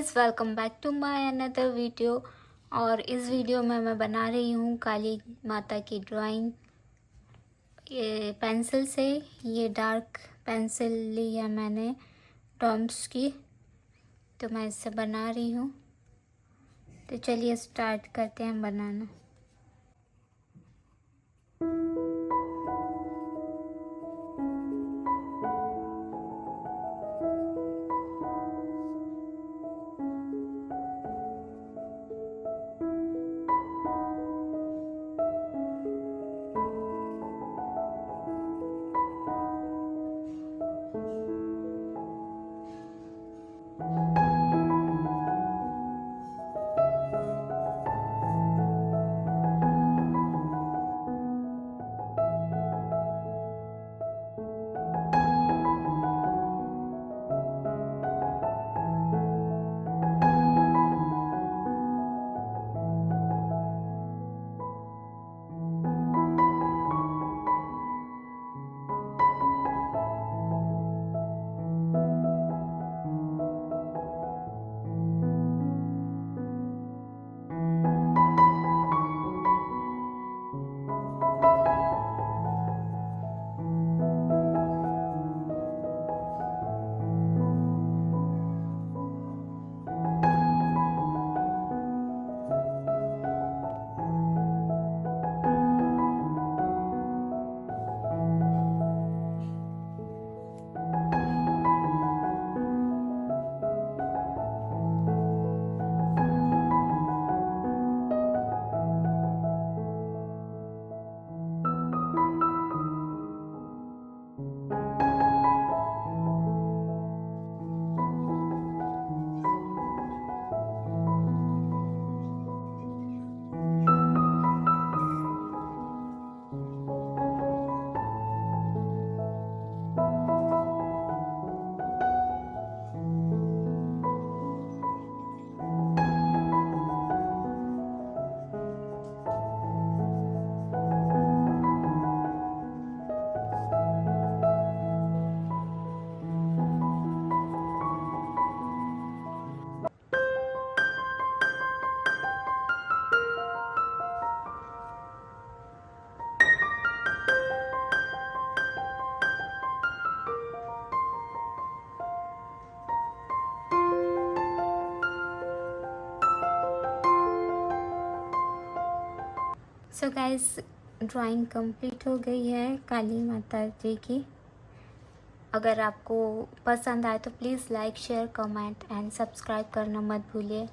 Guys, welcome back to my another video. और इस video में मैं बना रही हूँ काली माता की ड्राइंग ये पेंसिल से। ये डार्क पेंसिल ली है मैंने डॉम्स की, तो मैं इससे बना रही हूँ। तो चलिए स्टार्ट करते हैं बनाना। सो गाइस, ड्राइंग कंप्लीट हो गई है काली माता जी की। अगर आपको पसंद आए तो please like, share, comment and subscribe करना मत भूलिए।